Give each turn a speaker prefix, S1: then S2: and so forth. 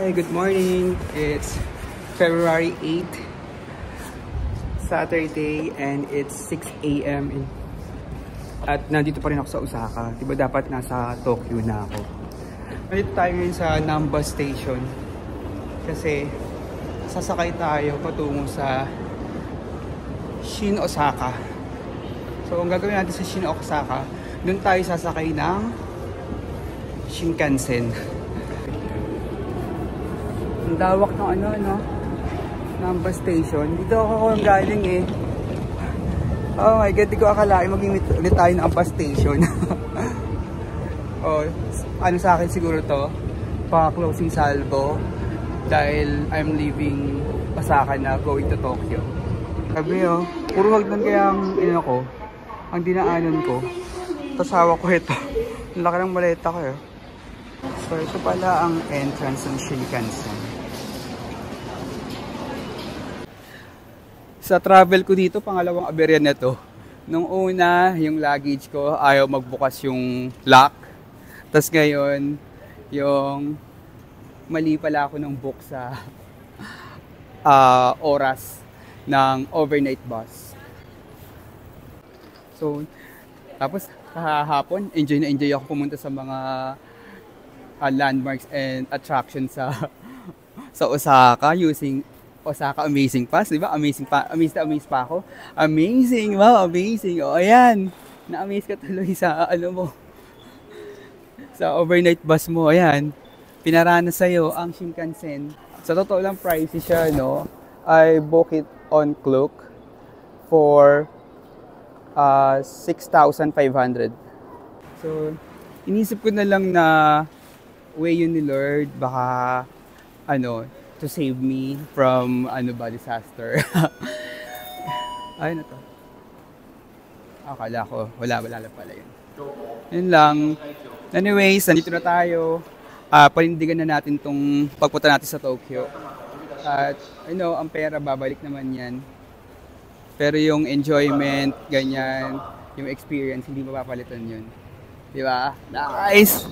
S1: Hi, good morning. It's February 8, Saturday, and it's 6 a.m. At nandito pa rin ako sa Osaka. Diba dapat nasa Tokyo na ako. Nandito tayo ngayon sa Namba Station. Kasi sasakay tayo patungo sa Shin Osaka. So ang gagawin natin sa Shin Osaka, doon tayo sasakay ng Shinkansen. Ang dawak ng Namba Station. Dito ako galing eh. Oh my god, di ko akalain maging ulit tayo ng Namba Station. Oh, ano sa akin siguro to, pa-closing salvo dahil I'm leaving Osaka na going to Tokyo. Sabi oh, puro hagdan kaya ang dinaanan ko. Tasawa ko ito. Ang laki ng maleta ko eh. So ito pala ang entrance ng Shinkansen. Sa travel ko dito, pangalawang aberya na to. Nung una, yung luggage ko, ayaw magbukas yung lock. Tapos ngayon, yung mali pala ako ng book sa oras ng overnight bus. So, tapos kahapon, enjoy na enjoy ako pumunta sa mga landmarks and attractions sa Osaka using Osaka Amazing Pass, di ba? Amazed pa ako. Amazing, wow, amazing. O, ayan. Na-amaze ka tuloy sa, sa overnight bus mo. Ayan. Pinarana sa'yo ang Shinkansen. Sa totoo lang, pricey siya, no? I book it on Klook for 6,500. So, inisip ko na lang na way yun ni Lord, baka, to save me from disaster. Ayun na to. Akala ko, wala lang pala yun. Yun lang. Anyways, nandito na tayo. Panindigan na natin tong pagpunta natin sa Tokyo. At, ang pera, babalik naman yan. Pero yung enjoyment, ganyan, yung experience, hindi mapapalitan yun. Diba? Nice!